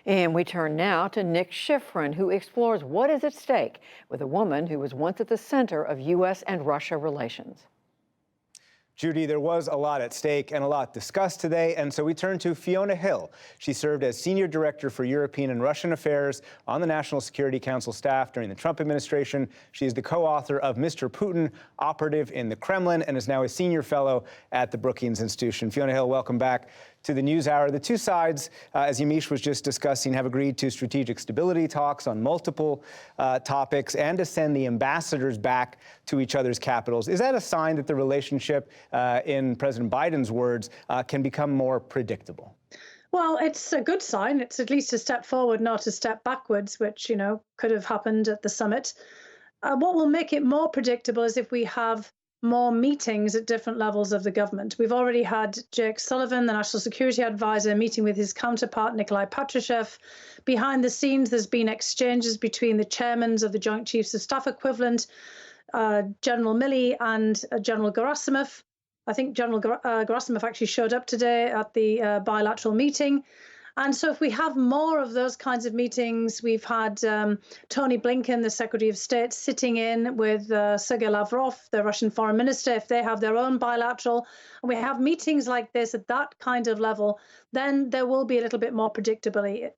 And we turn now to Nick Schifrin, who explores what is at stake with a woman who was once at the center of U.S. and Russia relations. Judy, there was a lot at stake and a lot discussed today, and so we turn to Fiona Hill. She served as Senior Director for European and Russian Affairs on the National Security Council staff during the Trump administration. She is the co-author of Mr. Putin, Operative in the Kremlin, and is now a Senior Fellow at the Brookings Institution. Fiona Hill, welcome back to the NewsHour. The two sides, as Yamiche was just discussing, have agreed to strategic stability talks on multiple topics and to send the ambassadors back to each other's capitals. Is that a sign that the relationship, in President Biden's words, can become more predictable? Well, it's a good sign. It's at least a step forward, not a step backwards, which, could have happened at the summit. What will make it more predictable is if we have more meetings at different levels of the government. We've already had Jake Sullivan, the National Security Advisor, meeting with his counterpart, Nikolai Patrushev. Behind the scenes, there's been exchanges between the chairmen of the Joint Chiefs of Staff equivalent, General Milley and General Gerasimov. I think General Gerasimov actually showed up today at the bilateral meeting. And so if we have more of those kinds of meetings, we've had Tony Blinken, the Secretary of State, sitting in with Sergei Lavrov, the Russian foreign minister, if they have their own bilateral, and we have meetings like this at that kind of level, then there will be a little bit more predictability,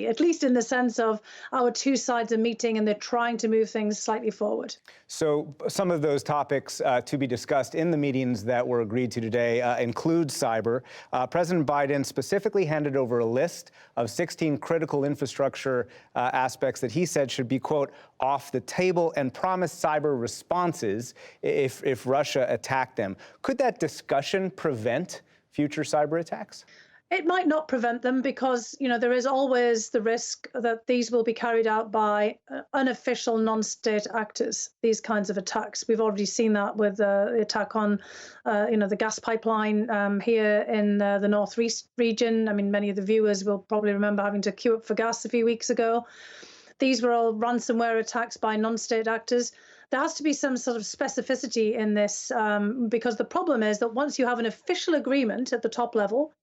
at least in the sense of our two sides are meeting and they're trying to move things slightly forward. So some of those topics to be discussed in the meetings that were agreed to today include cyber. President Biden specifically handed over a list of 16 critical infrastructure aspects that he said should be, quote, off the table, and promised cyber responses if Russia attacked them. Could that discussion prevent future cyber attacks? It might not prevent them because, there is always the risk that these will be carried out by unofficial non-state actors, these kinds of attacks. We've already seen that with the attack on, the gas pipeline here in the northeast region. I mean, many of the viewers will probably remember having to queue up for gas a few weeks ago. These were all ransomware attacks by non-state actors. There has to be some sort of specificity in this because the problem is that once you have an official agreement at the top level,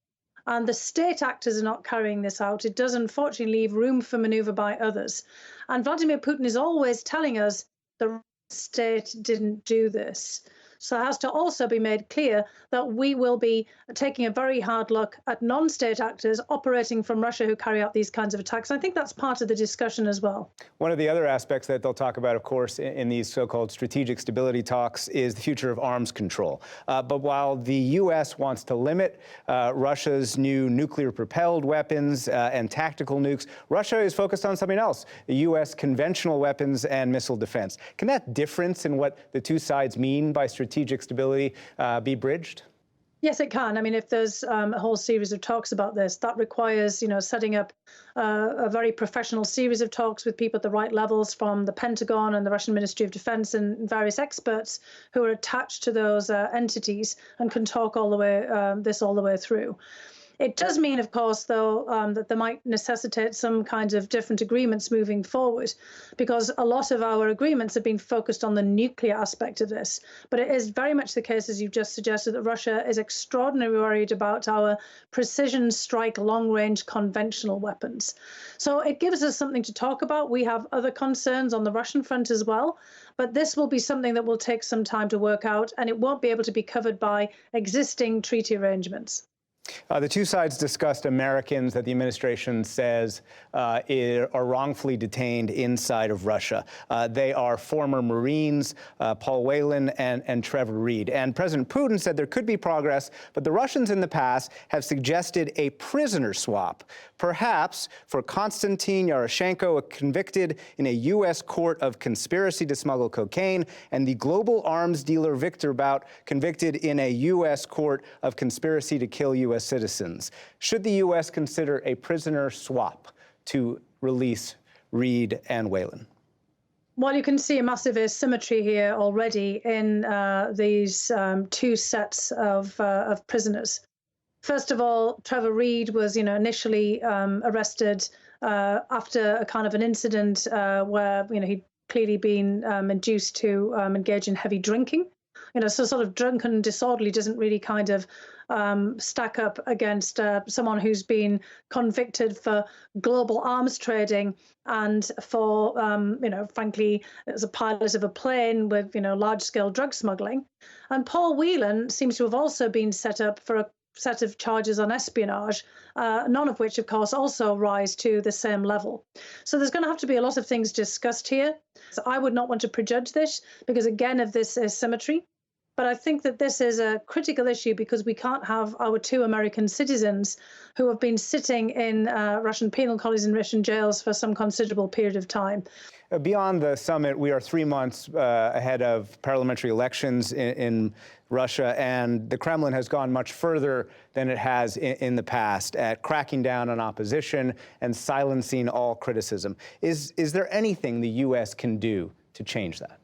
and the state actors are not carrying this out, it does unfortunately leave room for maneuver by others. And Vladimir Putin is always telling us the state didn't do this. So it has to also be made clear that we will be taking a very hard look at non-state actors operating from Russia who carry out these kinds of attacks. I think that's part of the discussion as well. One of the other aspects that they'll talk about, of course, in these so-called strategic stability talks is the future of arms control. But while the U.S. wants to limit Russia's new nuclear-propelled weapons and tactical nukes, Russia is focused on something else, the U.S. conventional weapons and missile defense. Can that difference in what the two sides mean by strategic stability be bridged? Yes, it can. I mean, if there's a whole series of talks about this, that requires, setting up a very professional series of talks with people at the right levels from the Pentagon and the Russian Ministry of Defense and various experts who are attached to those entities and can talk all the way through. It does mean, of course, though, that there might necessitate some kinds of different agreements moving forward, because a lot of our agreements have been focused on the nuclear aspect of this. But it is very much the case, as you've just suggested, that Russia is extraordinarily worried about our precision strike long-range conventional weapons. So it gives us something to talk about. We have other concerns on the Russian front as well, but this will be something that will take some time to work out, and it won't be able to be covered by existing treaty arrangements. The two sides discussed Americans that the administration says are wrongfully detained inside of Russia. They are former Marines, Paul Whelan and Trevor Reed. And President Putin said there could be progress, but the Russians in the past have suggested a prisoner swap, perhaps for Konstantin Yaroshenko, convicted in a U.S. court of conspiracy to smuggle cocaine, and the global arms dealer Victor Bout, convicted in a U.S. court of conspiracy to kill U.S. citizens. Should the U.S. consider a prisoner swap to release Reed and Whelan? Well, you can see a massive asymmetry here already in these two sets of prisoners. First of all, Trevor Reed was, initially arrested after a kind of an incident where, he'd clearly been induced to engage in heavy drinking. So sort of drunken and disorderly doesn't really kind of stack up against someone who's been convicted for global arms trading and for, frankly, as a pilot of a plane with, large-scale drug smuggling. And Paul Whelan seems to have also been set up for a set of charges on espionage, none of which, of course, also rise to the same level. So there's going to have to be a lot of things discussed here. So I would not want to prejudge this because, again, of this asymmetry. But I think that this is a critical issue because we can't have our 2 American citizens who have been sitting in Russian penal colonies and Russian jails for some considerable period of time. Beyond the summit, we are 3 months ahead of parliamentary elections in Russia, and the Kremlin has gone much further than it has in the past at cracking down on opposition and silencing all criticism. Is there anything the U.S. can do to change that?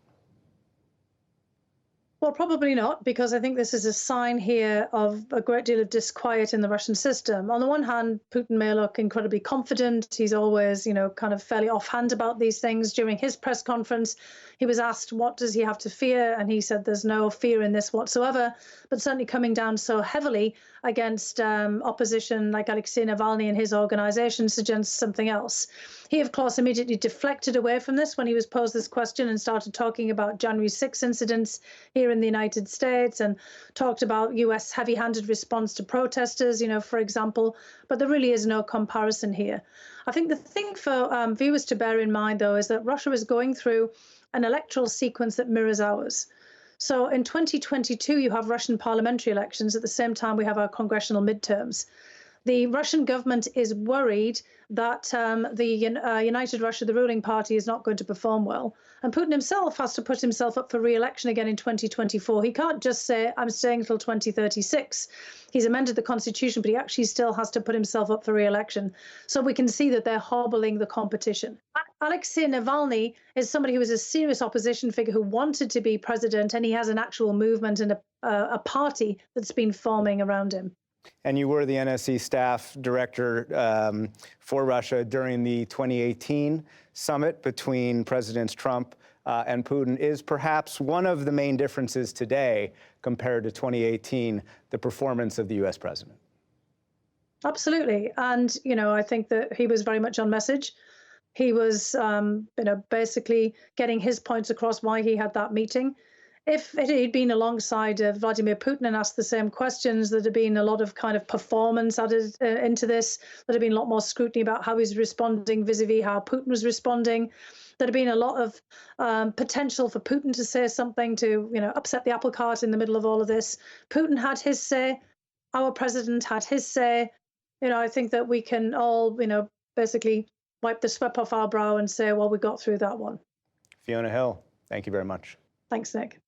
Well, probably not, because I think this is a sign here of a great deal of disquiet in the Russian system. On the one hand, Putin may look incredibly confident. He's always, kind of fairly offhand about these things. During his press conference, he was asked, what does he have to fear? And he said, there's no fear in this whatsoever, but certainly coming down so heavily against opposition like Alexei Navalny and his organization suggests something else. He, of course, immediately deflected away from this when he was posed this question and started talking about January 6 incidents here in the United States and talked about U.S. heavy-handed response to protesters, for example. But there really is no comparison here. I think the thing for viewers to bear in mind, though, is that Russia is going through an electoral sequence that mirrors ours. So in 2022, you have Russian parliamentary elections. At the same time, we have our congressional midterms. The Russian government is worried that the United Russia, the ruling party, is not going to perform well. And Putin himself has to put himself up for re-election again in 2024. He can't just say, I'm staying until 2036. He's amended the constitution, but he actually still has to put himself up for re-election. So we can see that they're hobbling the competition. Alexei Navalny is somebody who is a serious opposition figure who wanted to be president, and he has an actual movement and a party that's been forming around him. And you were the NSC staff director for Russia during the 2018 summit between Presidents Trump and Putin. Is perhaps one of the main differences today compared to 2018 the performance of the U.S. president? Absolutely. And, I think that he was very much on message. He was, basically getting his points across why he had that meeting. If it had been alongside Vladimir Putin and asked the same questions, there'd have been a lot of kind of performance added into this. There'd have been a lot more scrutiny about how he's responding vis-a-vis how Putin was responding. There'd have been a lot of potential for Putin to say something to, upset the apple cart in the middle of all of this. Putin had his say. Our president had his say. I think that we can all, basically wipe the sweat off our brow and say, well, we got through that one. Fiona Hill, thank you very much. Thanks, Nick.